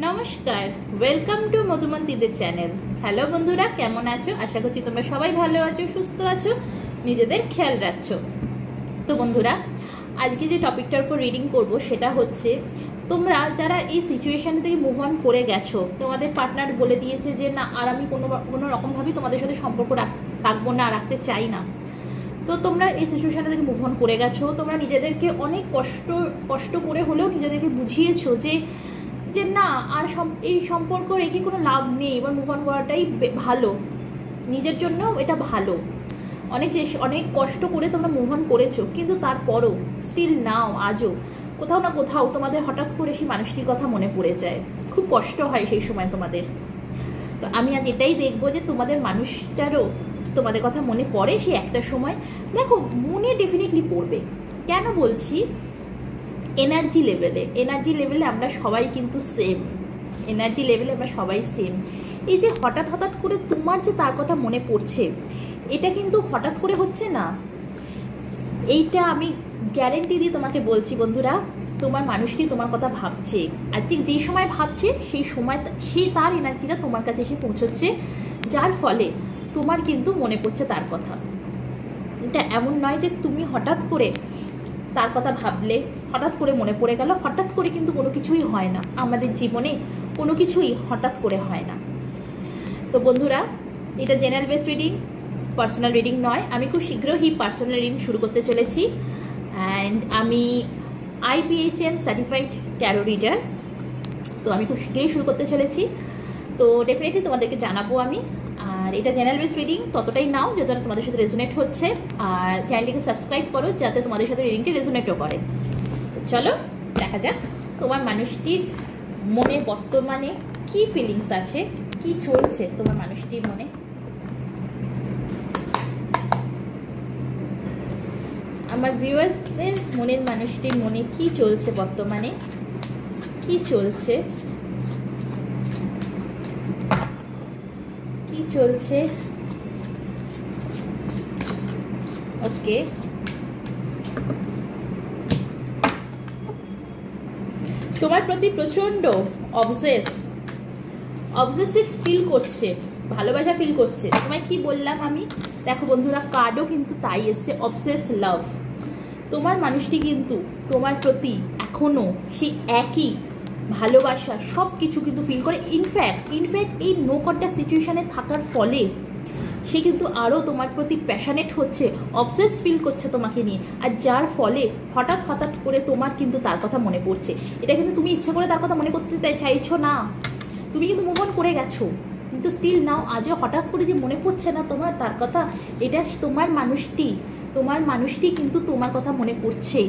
নমস্কার, welcome to মধুমন্তীদের channel. Hello বন্ধুরা, কেমন আছো? আশা করছি তোমরা সবাই ভালো আছো, সুস্থ আছো, নিজেদের খেয়াল রাখছো। তো বন্ধুরা, আজকে যে টপিকটার উপর রিডিং করব সেটা হচ্ছে তোমরা যারা এই সিচুয়েশন থেকে মুভ অন করে গেছো, তোমাদের পার্টনার বলে দিয়েছে যে না আর আমি কোনো রকমভাবেই তোমাদের সাথে সম্পর্ক রাখবো না, রাখতে চাই না। তো তোমরা এই সিচুয়েশন থেকে মুভ অন করে গেছো, তোমরা নিজেদেরকে অনেক কষ্ট করে হলেও নিজেদেরকে বুঝিয়েছো যে না আর এই সম্পর্ক রেখে কোনো লাভ নেই, এবার মুভ অন করাটাই ভালো, নিজের জন্য এটা ভালো। অনেক কষ্ট করে তোমরা মুভ অন করেছো, কিন্তু তারপরও স্টিল নাও আজও কোথাও না কোথাও তোমাদের হঠাৎ করে সেই মানুষটির কথা মনে পড়ে যায়, খুব কষ্ট হয় সেই সময় তোমাদের। তো আমি আজ এটাই দেখবো যে তোমাদের মানুষটারও তোমাদের কথা মনে পড়ে সেই একটা সময়। দেখো, মনে ডেফিনেটলি পড়বে। কেন বলছি? এনার্জি লেভেলে আমরা সবাই কিন্তু সেম, এনার্জি লেভেলে আমরা সবাই সেম। এই যে হঠাৎ করে তোমার যে তার কথা মনে পড়ছে, এটা কিন্তু হঠাৎ করে হচ্ছে না, এইটা আমি গ্যারেন্টি দিয়ে তোমাকে বলছি বন্ধুরা, তোমার মানুষটি তোমার কথা ভাবছে, আর ঠিক যেই সময় ভাবছে সেই তার এনার্জিটা তোমার কাছে এসে পৌঁছচ্ছে, যার ফলে তোমার কিন্তু মনে পড়ছে তার কথা। এটা এমন নয় যে তুমি হঠাৎ করে তার কথা ভাবলে হঠাৎ করে মনে পড়ে গেল, হঠাৎ করে কিন্তু কোনো কিছুই হয় না আমাদের জীবনে, কোনো কিছুই হঠাৎ করে হয় না। তো বন্ধুরা, এটা general base reading, personal reading নয়। আমি খুব শীঘ্রই পার্সোনাল রিডিং শুরু করতে চলেছি, অ্যান্ড আমি IPHM সার্টিফাইড ট্যারো রিডার। তো আমি খুব শীঘ্রই শুরু করতে চলেছি, তো ডেফিনেটলি তোমাদেরকে জানাবো আমি। আর এটা জেনারেল বেস রিডিং, ততটাই নাও যতটা তোমাদের সাথে রেজোনেট হচ্ছে, আর চ্যানেলটিকে সাবস্ক্রাইব করো যাতে তোমাদের সাথে রিডিংটি রেজোনেটও করে। তো চলো দেখা যাক তোমার মানুষটির মনে বর্তমানে কি ফিলিংস আছে, কি চলছে তোমার মানুষটির মনে। আমার ভিউয়ার্সদের মনের মানুষটির মনে কি চলছে বর্তমানে, কি চলছে ওকে। তোমার প্রতি প্রচন্ড অবসেসিভ ফিল করছে, ভালোবাসা ফিল করছে। তোমায় কি বললাম আমি? দেখো বন্ধুরা, কার্ডও কিন্তু তাই এসছে, অবসেস লাভ। তোমার মানুষটি কিন্তু তোমার প্রতি এখনো সেই একই ভালোবাসা সব কিছু কিন্তু ফিল করে। ইনফ্যাক্ট এই নো কন্ট্যাক্ট সিচুয়েশনে থাকার ফলে সে কিন্তু আরও তোমার প্রতি প্যাশনেট হচ্ছে, অবসেস ফিল করছে তোমাকে নিয়ে, আর যার ফলে হঠাৎ করে তোমার কিন্তু তার কথা মনে পড়ছে। এটা কিন্তু তুমি ইচ্ছে করে তার কথা মনে করতে চাইছো না, তুমি কিন্তু মুভ অন করে গেছো, কিন্তু স্টিল নাও আজও হঠাৎ করে যে মনে পড়ছে না তোমার তার কথা, এটা তোমার মানুষটি কিন্তু তোমার কথা মনে পড়ছে,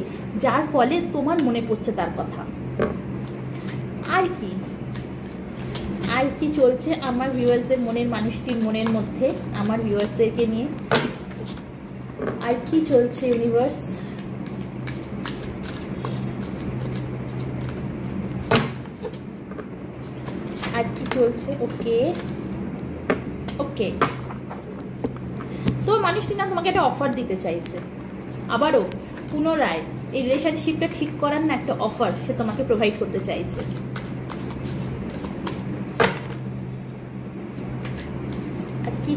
যার ফলে তোমার মনে পড়ছে তার কথা। আর কি চলছে আমার ভিউয়ার্সদের মানুষটির মনের মধ্যে, আমার ভিউয়ার্সদেরকে নিয়ে আর কি চলছে ইউনিভার্স? আর কি চলছে? ওকে তো মানুষটি না তোমাকে একটা অফার দিতে চাইছে, আবারও পুনরায় এই রিলেশনশিপটা ঠিক করার না একটা অফার সে তোমাকে প্রোভাইড করতে চাইছে। আর কি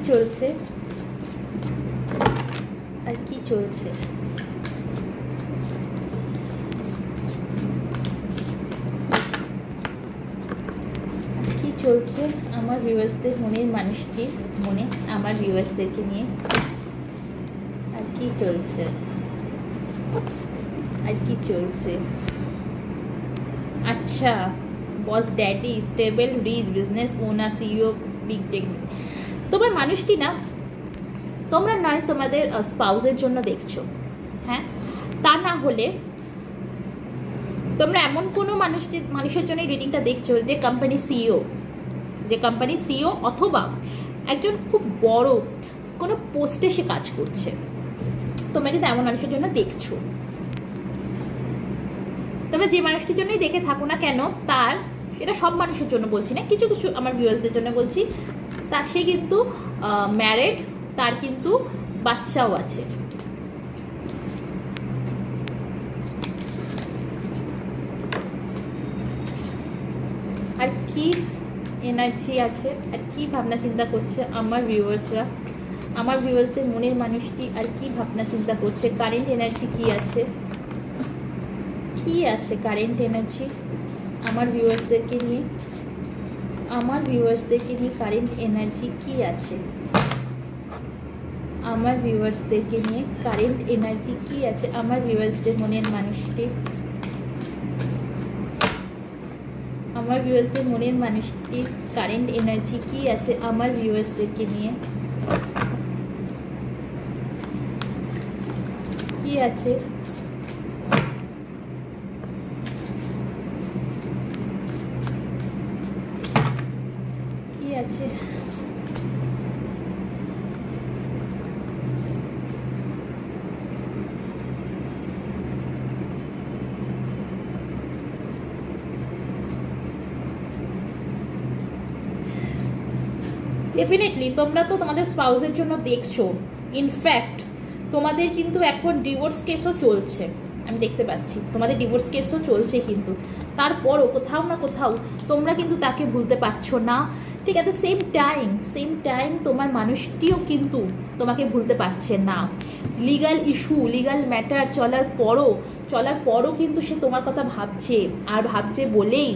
চলছে? আমার ভিউয়ার্সদের মনের মানুষটির মনে, আমার ভিউয়ার্সদেরকে নিয়ে আর কি চলছে? আচ্ছা, boss, daddy, stable, rich, business owner, CEO, big tech. তোমার মানুষটি না, তোমরা নয় তোমাদের স্পাউসের জন্য দেখছো, হ্যাঁ, তা না হলে তোমরা এমন কোনো মানুষের জন্য রিডিংটা দেখছো যে কোম্পানি সিইও অথবা একজন খুব বড় কোনো পোস্টে সে কাজ করছে। তোমরা কিন্তু এমন মানুষের জন্য দেখছো। তবে যে মানুষটির জন্যই দেখে থাকো না কেন, তার, এটা সব মানুষের জন্য বলছি না, কিছু আমার ভিউয়ার্সদের জন্য বলছি, তার সে কিন্তু ম্যারিড, তার কিন্তু বাচ্চাও আছে। আর কি এনার্জি আছে, আর কি ভাবনা চিন্তা করছে আমার ভিউয়ার্সরা, আমার ভিউয়ার্সদের মনের মানুষটি আর কি ভাবনা চিন্তা করছে, কারেন্ট এনার্জি কি আছে, কি আছে কারেন্ট এনার্জি আমার ভিউয়ার্সদেরকে নিয়ে, আমার ভিউয়ার্সদেরকে নিয়ে কারেন্ট এনার্জি কি আছে, আমার ভিউয়ার্সদেরকে নিয়ে কারেন্ট এনার্জি কি আছে, আমার ভিউয়ার্সদের মনের মানুষটি, আমার ভিউয়ার্সদের মনের মানুষটির কারেন্ট এনার্জি কি আছে আমার ভিউয়ার্সদেরকে নিয়ে, কি আছে, কি আছে, ডেফিনেটলি তোমরা তো তোমাদের স্পাউসের জন্য দেখছো, ইনফ্যাক্ট তোমাদের কিন্তু এখন ডিভোর্স কেসও চলছে, আমি দেখতে পাচ্ছি তোমাদের ডিভোর্স কেসও চলছে, কিন্তু তারপরও কোথাও না কোথাও তোমরা কিন্তু তাকে ভুলতে পারছো না, ঠিক আছে। সেম টাইম তোমার মানুষটিও কিন্তু তোমাকে ভুলতে পারছে না। লিগাল ইস্যু, লিগাল ম্যাটার চলার পরও কিন্তু সে তোমার কথা ভাবছে, আর ভাবছে বলেই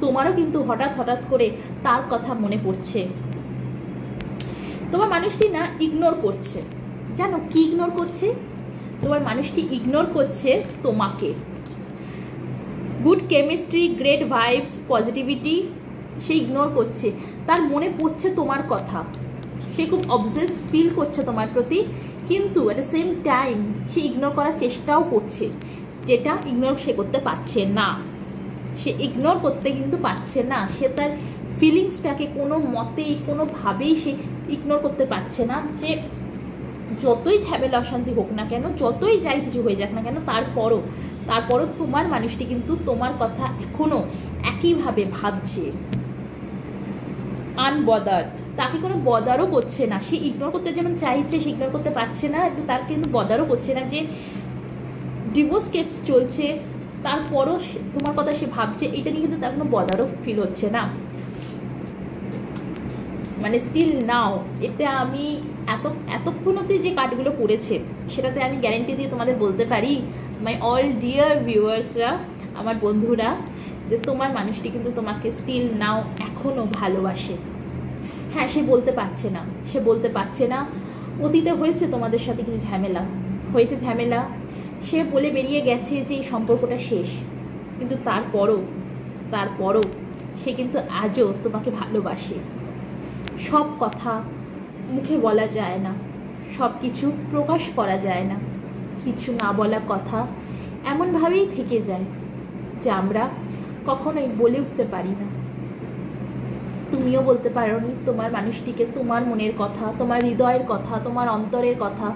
তোমারও কিন্তু হঠাৎ করে তার কথা মনে পড়ছে। তোমার মানুষটি না ইগনোর করছে, জানো কি ইগনোর করছে, তোমার মানুষটি ইগনোর করছে তোমাকে। Good chemistry, great vibes, positivity সে ইগনোর করছে, তার মনে পড়ছে তোমার কথা, সে খুব অবসেস ফিল করছে তোমার প্রতি, কিন্তু at the same time say ignore করার চেষ্টাও করছে, যেটা ইগনোর সে করতে পারছে না, সে ইগনোর করতে কিন্তু পারছে না, সে তার ফিলিংসটাকে কোনো মতেই কোনোভাবেই সে ইগনোর করতে পারছে না, যে যতই ঝামেলা অশান্তি হোক না কেন, যতই যাই কিছু হয়ে যাক না কেন, তারপরও তোমার মানুষটি কিন্তু তোমার কথা এখনো একইভাবে ভাবছে, আনবদার্ড, তাকে কোনো বদারও করছে না, সে ইগনোর করতে যেমন চাইছে সে ইগনোর করতে পারছে না, তার কিন্তু বদারও করছে না যে ডিভোর্স কেস চলছে, তারপরও তোমার কথা সে ভাবছে, এটা নিয়ে কিন্তু তার কোনো বদারও ফিল হচ্ছে না, মানে স্টিল নাও। এটা আমি এতক্ষণ অব্দি যে কার্ডগুলো পড়েছে সেটাতে আমি গ্যারেন্টি দিয়ে তোমাদের বলতে পারি, মাই অল ডিয়ার ভিউয়ার্সরা, আমার বন্ধুরা, যে তোমার মানুষটি কিন্তু তোমাকে স্টিল নাও এখনও ভালোবাসে। হ্যাঁ, সে বলতে পারছে না, অতীতে হয়েছে তোমাদের সাথে কিছু ঝামেলা, সে বলে বেরিয়ে গেছে যে এই সম্পর্কটা শেষ, কিন্তু তারপরও সে কিন্তু আজও তোমাকে ভালোবাসে। সব কথা মুখে বলা যায় না, সব কিছু প্রকাশ করা যায় না, কিছু না বলা কথা এমনভাবেই থেকে যায় যে আমরা কখনোই বলে উঠতে পারি না। তুমিও বলতে পারোনি তোমার মানুষটিকে তোমার মনের কথা, তোমার হৃদয়ের কথা, তোমার অন্তরের কথা।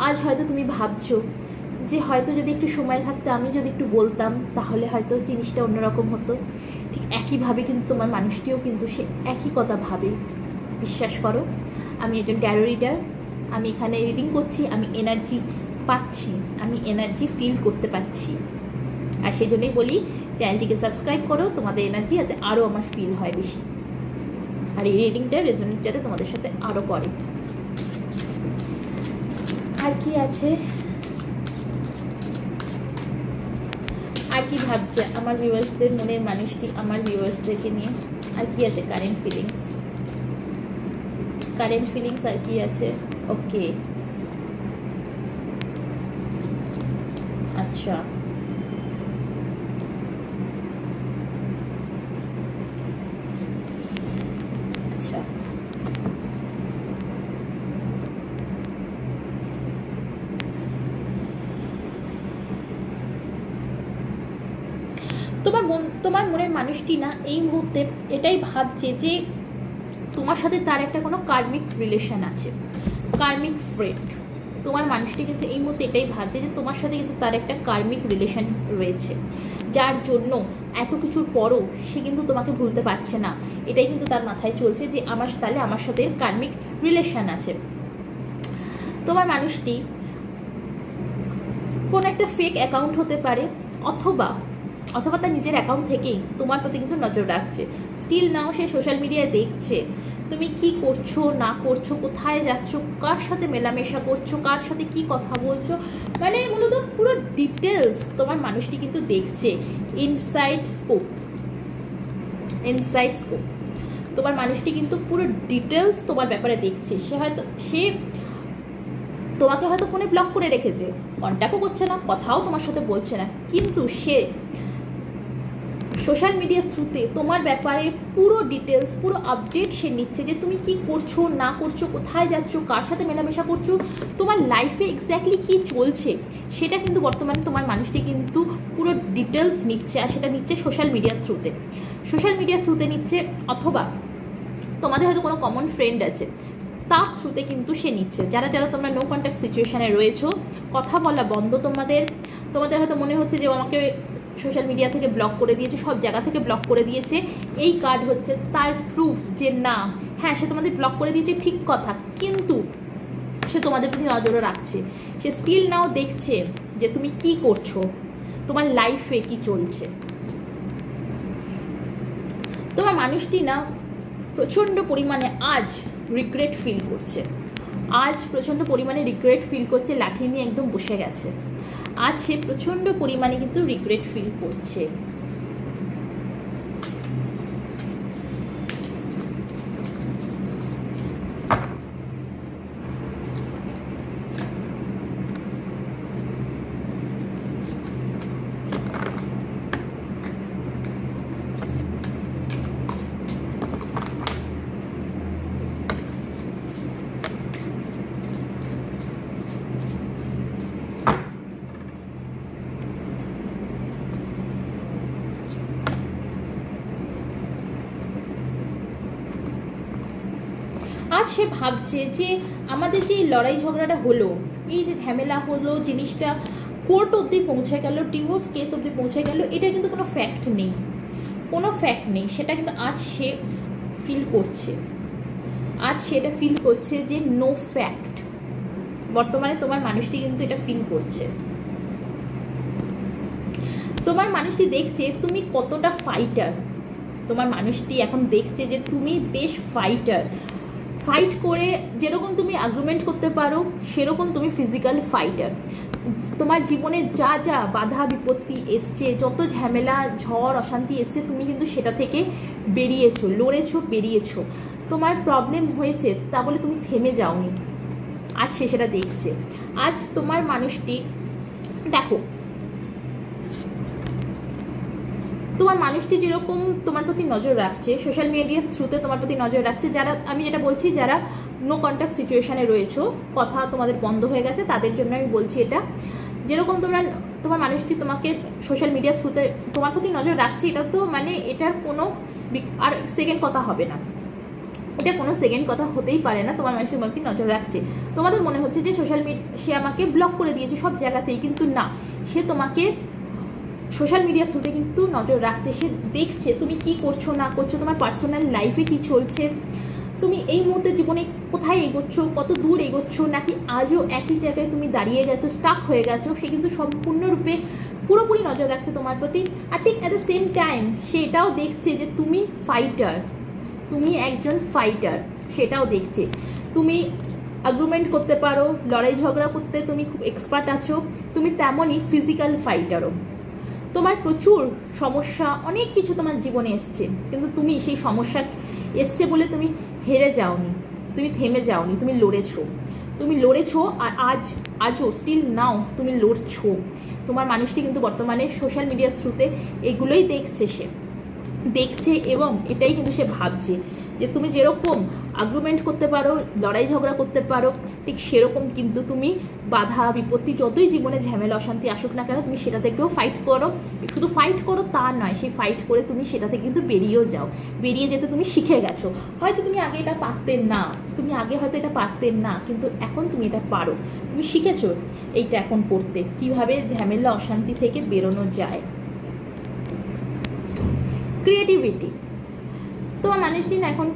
আজ হয়তো তুমি ভাবছো যে হয়তো যদি একটু সময় থাকতে, আমি যদি একটু বলতাম, তাহলে হয়তো জিনিসটা অন্যরকম হতো। ঠিক একইভাবে কিন্তু তোমার মানুষটিও কিন্তু সে একই কথা ভাবে। বিশ্বাস করো, আমি একজন ট্যারো রিডার, আমি এখানে রিডিং করছি, আমি এনার্জি পাচ্ছি, আমি এনার্জি ফিল করতে পারছি, আর সেই জন্যই বলি চ্যানেলটিকে সাবস্ক্রাইব করো, তোমাদের এনার্জি যাতে আরও আমার ফিল হয় বেশি, আর এই রিডিংটা রেজোনেট যাতে তোমাদের সাথে আরও করে। আর কি আছে, আর কি ভাবছে আমার ভিউয়ার্সদের মনের মানুষটি আমার ভিউয়ার্সদেরকে নিয়ে, আর কি আছে কারেন্ট ফিলিংস আর কি আছে। ওকে, আচ্ছা, তোমার মনের মানুষটি না এই মুহূর্তে এটাই ভাবছে যে তোমার সাথে তার একটা কোনো কার্মিক রিলেশন আছে, কার্মিক ফ্রেন্ড। তোমার মানুষটি কিন্তু এই মুহূর্তে এটাই ভাবছে যে তোমার সাথে কিন্তু তার একটা কার্মিক রিলেশন রয়েছে, যার জন্য এত কিছুর পরও সে কিন্তু তোমাকে ভুলতে পারছে না। এটাই কিন্তু তার মাথায় চলছে যে আমার সাথে কার্মিক রিলেশন আছে। তোমার মানুষটি কোন একটা ফেক অ্যাকাউন্ট হতে পারে, অথবা অথবা তার নিজের অ্যাকাউন্ট থেকেই তোমার প্রতি কিন্তু নজর রাখছে। স্টিল নাও সে সোশ্যাল মিডিয়ায় দেখছে তুমি কি করছো না করছো, কোথায় যাচ্ছ, কার সাথে মেলামেশা করছো, কার সাথে কি কথা বলছো, মানে মূলত পুরো ডিটেলস তোমার মানুষটি কিন্তু দেখছে। ইনসাইড স্কোপ, ইনসাইড স্কোপ তোমার মানুষটি কিন্তু পুরো ডিটেলস তোমার ব্যাপারে দেখছে। সে তোমাকে হয়তো ফোনে ব্লক করে রেখেছে, কন্ট্যাক্টও করছে না, কথাও তোমার সাথে বলছে না, কিন্তু সে সোশ্যাল মিডিয়ার থ্রুতে তোমার ব্যাপারে পুরো ডিটেলস, পুরো আপডেট সে নিচ্ছে যে তুমি কি করছো না করছো, কোথায় যাচ্ছ, কার সাথে মেলামেশা করছো, তোমার লাইফে এক্স্যাক্টলি কি চলছে সেটা কিন্তু বর্তমানে তোমার মানুষটি কিন্তু পুরো ডিটেলস নিচ্ছে। আর সেটা নিচ্ছে সোশ্যাল মিডিয়ার থ্রুতে, সোশ্যাল মিডিয়ার থ্রুতে নিচ্ছে, অথবা তোমাদের হয়তো কোনো কমন ফ্রেন্ড আছে তার থ্রুতে কিন্তু সে নিচ্ছে। যারা যারা তোমরা নো কন্ট্যাক্ট সিচুয়েশানে রয়েছো, কথা বলা বন্ধ তোমাদের হয়তো মনে হচ্ছে যে আমাকে সোশ্যাল মিডিয়া থেকে ব্লক করে দিয়েছে, সব জায়গা থেকে ব্লক করে দিয়েছে, এই কার্ড হচ্ছে তার প্রুফ যে না, হ্যাঁ সে তোমাদের ব্লক করে দিয়েছে ঠিক কথা, কিন্তু সে তোমাদের প্রতি নজরও রাখছে। সে স্টিল নাও দেখছে যে তুমি কি করছো, তোমার লাইফে কি চলছে। তোমার মানুষটি না প্রচণ্ড পরিমাণে আজ রিগ্রেট ফিল করছে, আজ প্রচণ্ড পরিমাণে রিগ্রেট ফিল করছে, লাঠি নিয়ে একদম বসে গেছে। আজ সে প্রচণ্ড পরিমাণে কিন্তু রিগ্রেট ফিল করছে। আজ সে ভাবছে যে আমাদের যে লড়াই ঝগড়াটা হলো, এই যে ঝামেলা হলো, জিনিসটা কোর্ট অবধি পৌঁছে গেল, ডিভোর্স কেস অবধি পৌঁছে গেল, এটা কিন্তু কোনো ফ্যাক্ট নেই, কোনো ফ্যাক্ট নেই, সেটা কিন্তু আজ সে ফিল করছে। আজ সেটা ফিল করছে যে নো ফ্যাক্ট। বর্তমানে তোমার মানুষটি কিন্তু এটা ফিল করছে। তোমার মানুষটি দেখছে তুমি কতটা ফাইটার, তোমার মানুষটি এখন দেখছে যে তুমি বেশ ফাইটার। ফাইট করে যেরকম তুমি আর্গুমেন্ট করতে পারো সেরকম তুমি ফিজিক্যাল ফাইটার। তোমার জীবনে যা যা বাধা বিপত্তি এসছে, যত ঝামেলা ঝড় অশান্তি এসছে, তুমি কিন্তু সেটা থেকে বেরিয়েছো, লড়েছো, বেরিয়েছো। তোমার প্রবলেম হয়েছে তা বলে তুমি থেমে যাওনি। আজ সে সেটা দেখছে। আজ তোমার মানুষটি দেখো, তোমার মানুষটি যেরকম তোমার প্রতি নজর রাখছে, সোশ্যাল মিডিয়ার থ্রুতে তোমার প্রতি নজর রাখছে, যারা আমি যেটা বলছি যারা নো কন্ট্যাক্ট সিচুয়েশানে রয়েছো, কথা তোমাদের বন্ধ হয়ে গেছে, তাদের জন্য আমি বলছি এটা, যেরকম তোমার মানুষটি তোমাকে সোশ্যাল মিডিয়ার থ্রুতে তোমার প্রতি নজর রাখছে, এটা তো মানে এটার কোনো আর সেকেন্ড কথা হবে না, এটা কোনো সেকেন্ড কথা হতেই পারে না। তোমার মানুষের প্রতি নজর রাখছে। তোমাদের মনে হচ্ছে যে সোশ্যাল মিডিয়া সে আমাকে ব্লক করে দিয়েছে সব জায়গাতেই, কিন্তু না, সে তোমাকে সোশ্যাল মিডিয়ার থ্রুতে কিন্তু নজর রাখছে। সে দেখছে তুমি কি করছো না করছো, তোমার পার্সোনাল লাইফে কি চলছে, তুমি এই মুহূর্তে জীবনে কোথায় এগোচ্ছ, কত দূর এগোচ্ছ, নাকি আজও একই জায়গায় তুমি দাঁড়িয়ে গেছো, স্টাক হয়ে গেছো। সে কিন্তু সম্পূর্ণরূপে পুরোপুরি নজর রাখছে তোমার প্রতি। আর ঠিক অ্যাট দ্য সেম টাইম সে এটাও দেখছে যে তুমি ফাইটার, তুমি একজন ফাইটার, সেটাও দেখছে। তুমি আর্গুমেন্ট করতে পারো, লড়াই ঝগড়া করতে তুমি খুব এক্সপার্ট আছো, তুমি তেমনই ফিজিক্যাল ফাইটারও। তোমার প্রচুর সমস্যা, অনেক কিছু তোমার জীবনে এসছে, কিন্তু তুমি সেই সমস্যা এসছে বলে তুমি হেরে যাওনি, তুমি থেমে যাওনি, তুমি লড়েছো। আর আজও স্টিল নাও তুমি লড়ছো। তোমার মানুষটি কিন্তু বর্তমানে সোশ্যাল মিডিয়ার থ্রুতে এগুলোই দেখছে এবং এটাই কিন্তু সে ভাবছে যে তুমি যেরকম আর্গুমেন্ট করতে পারো, লড়াই ঝগড়া করতে পারো, ঠিক সেরকম কিন্তু তুমি বাধা বিপত্তি যতই জীবনে ঝামেলা অশান্তি আসুক না কেন, তুমি সেটা থেকেও ফাইট করো। শুধু ফাইট করো তা নয়, সেই ফাইট করে তুমি সেটা থেকে কিন্তু বেরিয়েও যাও। বেরিয়ে যেতে তুমি শিখে গেছো। হয়তো তুমি আগে এটা পারতে না, কিন্তু এখন তুমি এটা পারো, তুমি শিখেছো এইটা এখন করতে, কিভাবে ঝামেলা অশান্তি থেকে বেরোনো যায়। ক্রিয়েটিভিটি, তোমার মানুষটি না এখন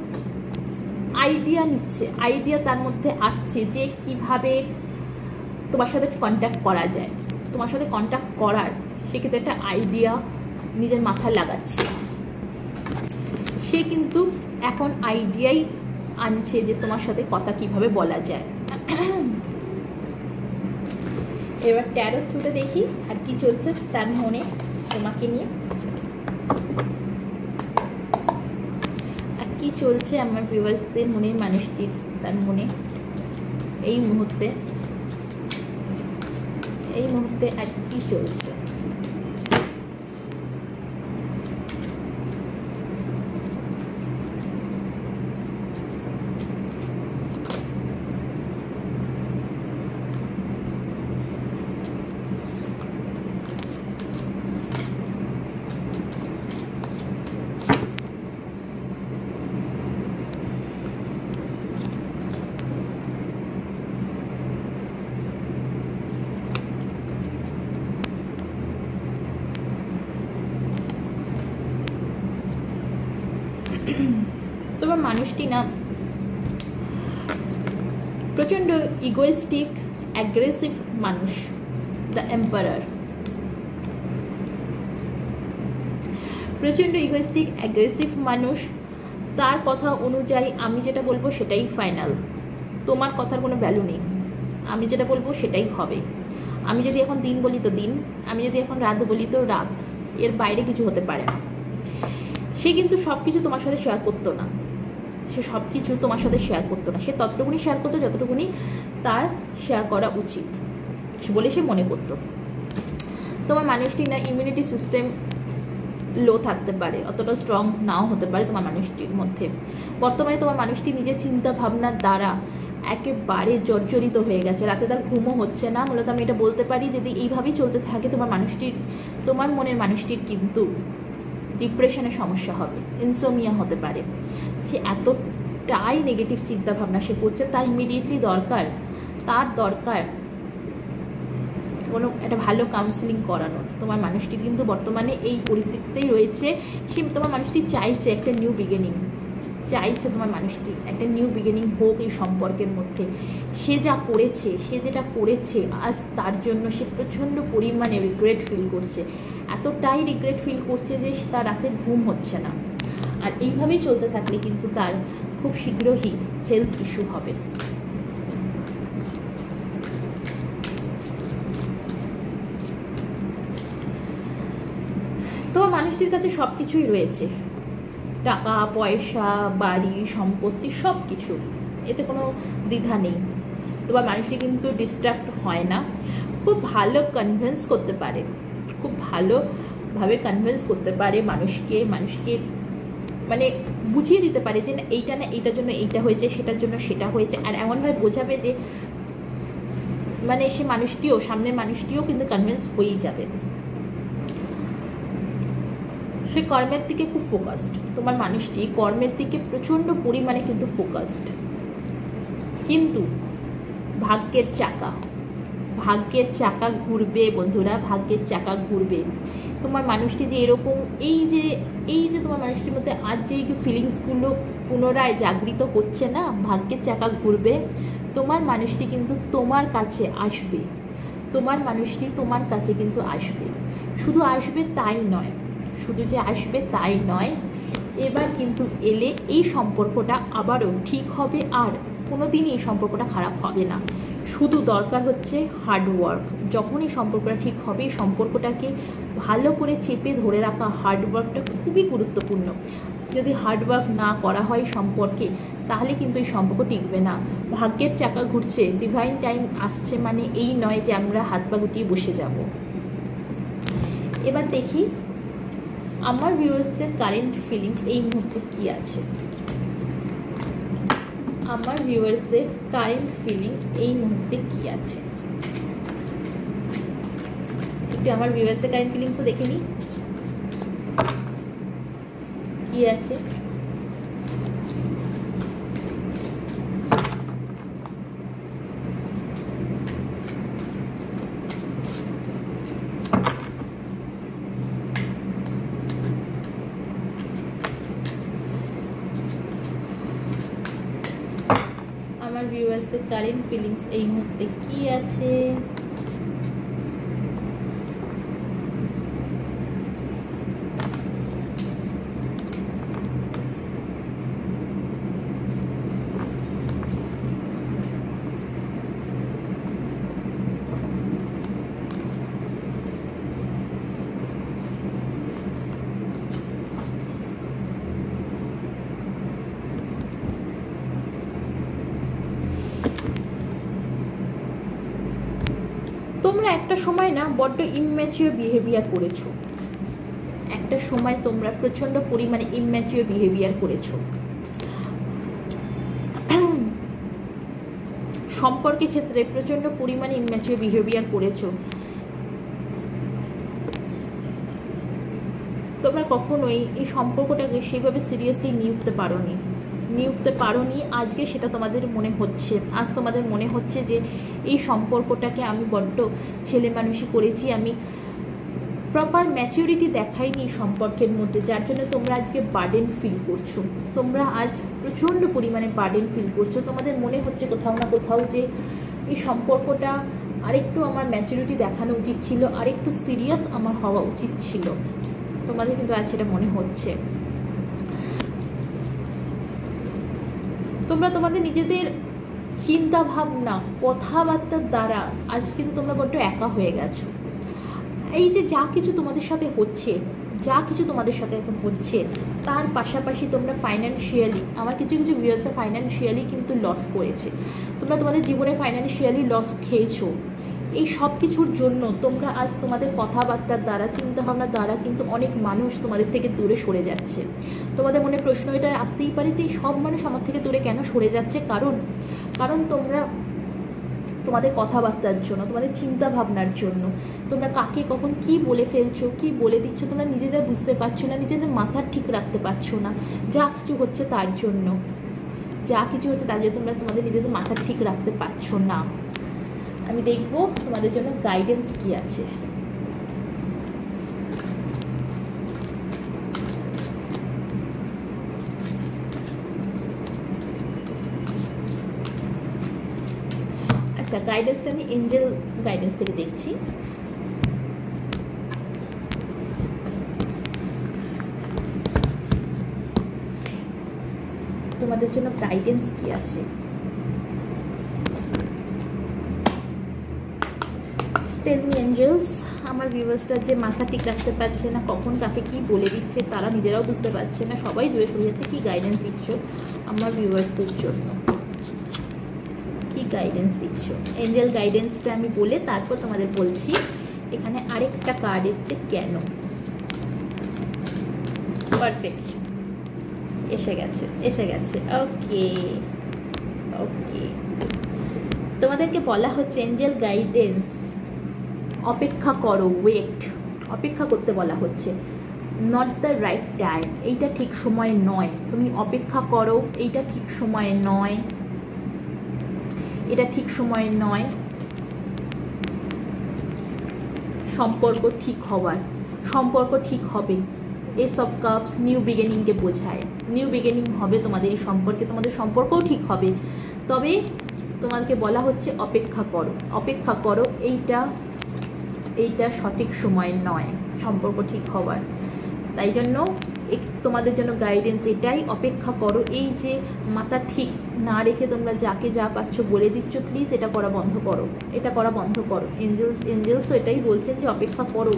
আইডিয়া নিচ্ছে, আইডিয়া তার মধ্যে আসছে যে কিভাবে তোমার সাথে কন্ট্যাক্ট করা যায়। তোমার সাথে কন্ট্যাক্ট করার সেক্ষেত্রে একটা আইডিয়া নিজের মাথায় লাগাচ্ছে। সে কিন্তু এখন আইডিয়াই আনছে যে তোমার সাথে কথা কিভাবে বলা যায়। এবার ট্যারো থ্রুতে দেখি আর কি চলছে তার মনে তোমাকে নিয়ে, আর কি চলছে আমার ভিউয়ার্সদের মনের মানুষটির তার মনে এই মুহূর্তে আর কি চলছে। তোমার মানুষটি না প্রচন্ড ইগোয়েস্টিক অ্যাগ্রেসিভ মানুষ, দ্য এম্পারার। প্রচন্ড ইগোয়েস্টিক অ্যাগ্রেসিভ মানুষ। তার কথা অনুযায়ী আমি যেটা বলবো সেটাই ফাইনাল, তোমার কথার কোনো ভ্যালু নেই। আমি যেটা বলবো সেটাই হবে। আমি যদি এখন দিন বলি তো দিন, আমি যদি এখন রাত বলি তো রাত, এর বাইরে কিছু হতে পারে না। সে কিন্তু সব কিছু তোমার সাথে শেয়ার করতো না, সে সব কিছু তোমার সাথে শেয়ার করতো না। সে ততটুকুনি শেয়ার করতো যতটুকুনি তার শেয়ার করা উচিত বলে সে মনে করতো। তোমার মানুষটি না ইমিউনিটি সিস্টেম লো থাকতে পারে, অতটা স্ট্রং নাও হতে পারে তোমার মানুষটির মধ্যে। বর্তমানে তোমার মানুষটি নিজের চিন্তা ভাবনার দ্বারা একেবারে জর্জরিত হয়ে গেছে, রাতে তার ঘুমও হচ্ছে না। মূলত আমি এটা বলতে পারি যদি এইভাবেই চলতে থাকে তোমার মনের মানুষটির কিন্তু ডিপ্রেশনের সমস্যা হবে, ইনসোমিয়া হতে পারে। সে এতটাই নেগেটিভ চিন্তা ভাবনা সে করছে, তার ইমিডিয়েটলি তার দরকার কোনো একটা ভালো কাউন্সিলিং করানোর। তোমার মানুষটি কিন্তু বর্তমানে এই পরিস্থিতিতেই রয়েছে। সে তোমার মানুষটি চাইছে একটা নিউ বিগিনিং, চাইছে তোমার মানুষটি একটা নিউ বিগিনিং হোক এই সম্পর্কের মধ্যে। সে যেটা করেছে আজ তার জন্য সে প্রচণ্ড পরিমাণে রিগ্রেট ফিল করছে, এতটাই রিগ্রেট ফিল করছে যে তার রাতে ঘুম হচ্ছে না। আর এইভাবেই চলতে থাকলে কিন্তু তার খুব শীঘ্রই হেলথ ইস্যু হবে। তোমার মানুষটির কাছে সব কিছুই রয়েছে, টাকা পয়সা বাড়ি সম্পত্তি সব কিছু, এতে কোনো দ্বিধা নেই। তোমার মানুষটি কিন্তু ডিস্ট্র্যাক্ট হয় না, খুব ভালো কনভিন্স করতে পারে, খুব ভালোভাবে কনভিন্স করতে পারে মানুষকে মানে বুঝিয়ে দিতে পারে যে না এইটার জন্য এইটা হয়েছে, সেটার জন্য সেটা হয়েছে। আর এমনভাবে বোঝাবে যে মানে সে সামনের মানুষটিও কিন্তু কনভিন্স হয়েই যাবে। সে কর্মের দিকে খুব ফোকাসড, তোমার মানুষটি কর্মের দিকে প্রচণ্ড পরিমাণে কিন্তু ফোকাসড। কিন্তু ভাগ্যের চাকা ঘুরবে বন্ধুরা, ভাগ্যের চাকা ঘুরবে। তোমার মানুষটি যে এরকম এই যে তোমার মানুষটির মধ্যে আজ যে ফিলিংসগুলো পুনরায় জাগৃত হচ্ছে না, ভাগ্যের চাকা ঘুরবে। তোমার মানুষটি কিন্তু তোমার কাছে আসবে, তোমার মানুষটি তোমার কাছে কিন্তু আসবে। শুধু আসবে তাই নয়, এবার কিন্তু এলে এই সম্পর্কটা আবারও ঠিক হবে, আর কোনোদিনই এই সম্পর্কটা খারাপ হবে না। শুধু দরকার হচ্ছে হার্ডওয়ার্ক। যখন এই সম্পর্কটা ঠিক হবে, এই সম্পর্কটাকে ভালো করে চেপে ধরে রাখা, হার্ডওয়ার্কটা খুবই গুরুত্বপূর্ণ। যদি হার্ডওয়ার্ক না করা হয় সম্পর্কে, তাহলে কিন্তু এই সম্পর্ক টিকবে না। ভাগ্যের চাকা ঘুরছে, ডিভাইন টাইম আসছে, মানে এই নয় যে আমরা হাত পা গুটিয়ে বসে যাব। এবার দেখি আমার ভিউয়ার্সদের কারেন্ট ফিলিংস এই মুহূর্তে কি আছে। আমার ভিউয়ার্সদের কারেন্ট ফিলিংস এই মুহূর্তে কি আছে, একটু আমার ভিউয়ার্সদের কারেন্ট ফিলিংসও দেখে নিই কি আছে। ভিউয়ার্সদের কারেন্ট ফিলিংস এই মুহূর্তে কি আছে। তোমরা একটা সময় না বড্ড ইম্যাচিওর বিহেভিয়ার করেছো, একটা সময় তোমরা প্রচণ্ড পরিমাণে ইম্যাচিওর বিহেভিয়ার করেছো, সম্পর্কের ক্ষেত্রে প্রচণ্ড পরিমাণে ইম্যাচিওর বিহেভিয়ার করেছো। তোমরা কখনোই এই সম্পর্কটাকে সেভাবে সিরিয়াসলি নিতে পারোনি। আজকে সেটা তোমাদের মনে হচ্ছে, আজ তোমাদের মনে হচ্ছে যে এই সম্পর্কটাকে আমি বড্ড ছেলে মানুষই করেছি, আমি প্রপার ম্যাচিউরিটি দেখাইনি সম্পর্কের মধ্যে, যার জন্য তোমরা আজকে বার্ডেন ফিল করছো। তোমরা আজ প্রচণ্ড পরিমাণে বার্ডেন ফিল করছো। তোমাদের মনে হচ্ছে কোথাও না কোথাও যে এই সম্পর্কটা আরেকটু আমার ম্যাচিউরিটি দেখানো উচিত ছিল, আরেকটু সিরিয়াস আমার হওয়া উচিত ছিল। তোমাদের কিন্তু আজ সেটা মনে হচ্ছে। তোমরা তোমাদের নিজেদের চিন্তা ভাবনা কথাবার্তার দ্বারা আজ কিন্তু তোমরা বড্ড একা হয়ে গেছো। এই যে যা কিছু তোমাদের সাথে এখন হচ্ছে তার পাশাপাশি তোমরা ফাইন্যান্সিয়ালি, আমার কিছু ভিউয়ার্সরা ফাইন্যান্সিয়ালি কিন্তু লস করেছে। তোমরা তোমাদের জীবনে ফাইন্যান্সিয়ালি লস খেয়েছো। এই সব কিছুর জন্য তোমরা আজ তোমাদের কথাবার্তার দ্বারা, চিন্তাভাবনার দ্বারা কিন্তু অনেক মানুষ তোমাদের থেকে দূরে সরে যাচ্ছে। তোমাদের মনে প্রশ্ন এটা আসতেই পারে যে সব মানুষ আমার থেকে দূরে কেন সরে যাচ্ছে? কারণ তোমরা তোমাদের কথাবার্তার জন্য, তোমাদের চিন্তা ভাবনার জন্য তোমরা কাকে কখন কি বলে ফেলছো, কি বলে দিচ্ছ, তোমরা নিজেদের বুঝতে পারছো না, নিজেদের মাথা ঠিক রাখতে পারছো না। যা কিছু হচ্ছে তার জন্য তোমরা তোমাদের নিজেদের মাথা ঠিক রাখতে পারছো না। আমি দেখব তোমাদের জন্য গাইডেন্স কি আছে। আচ্ছা, গাইডেন্সটা আমি এঞ্জেল গাইডেন্স থেকে দেখছি। তোমাদের জন্য গাইডেন্স কি আছে? Tell me angels. আমার ভিউয়ার্সরা যে মাথা ঠিক রাখতে পারছে না, কখন কাকে কি বলে দিচ্ছে তারা নিজেরাও বুঝতে পারছে না, সবাই দূরে সরে যাচ্ছে, কি গাইডেন্স দিচ্ছ আমার ভিউয়ার্সদের জন্য? কি গাইডেন্স দিচ্ছ? এঞ্জেল গাইডেন্সটা আমি বলে তারপর তোমাদের বলছি। এখানে আরেকটা কার্ড এসছে, কেন? পারফেক্ট, এসে গেছে। ওকে, তোমাদেরকে বলা হচ্ছে এঞ্জেল গাইডেন্স, অপেক্ষা করো, অপেক্ষা করতে বলা হচ্ছে। নট দ্য রাইট টাইম, এইটা ঠিক সময় নয়। তুমি অপেক্ষা করো, এইটা ঠিক সময় নয়, এটা ঠিক সময় নয়। সম্পর্ক ঠিক হবে। এস অফ কাপস নিউ বিগিনিংকে বোঝায়। নিউ বিগিনিং হবে তোমাদের এই সম্পর্কে, তোমাদের সম্পর্কও ঠিক হবে। তবে তোমাদেরকে বলা হচ্ছে অপেক্ষা করো, এইটা সঠিক সময় নয় সম্পর্ক ঠিক হওয়ার। তাই জন্য তোমাদের জন্য গাইডেন্স এটাই, অপেক্ষা করো। এই যে মাথা ঠিক না রেখে তোমরা যাকে যা পারছো বলে দিচ্ছ, প্লিজ এটা করা বন্ধ করো। এঞ্জেলসও এটাই বলছেন যে অপেক্ষা করো,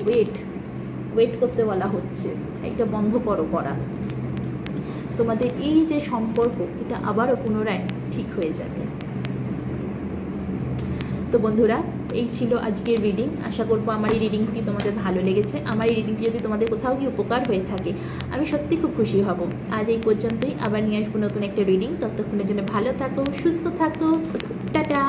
ওয়েট করতে বলা হচ্ছে, এটা বন্ধ করো করা। তোমাদের এই যে সম্পর্ক, এটা আবারও পুনরায় ঠিক হয়ে যাবে। তো বন্ধুরা, এই ছিল আজকের রিডিং। আশা করবো আমার এই রিডিংটি তোমাদের ভালো লেগেছে। আমার এই রিডিংটি যদি তোমাদের কোথাও কি উপকার হয়ে থাকে, আমি সত্যি খুব খুশি হব। আজ এই পর্যন্তই, আবার নিয়ে আসবো নতুন একটা রিডিং। ততক্ষণের জন্য ভালো থাকো, সুস্থ থাকো, টাটা।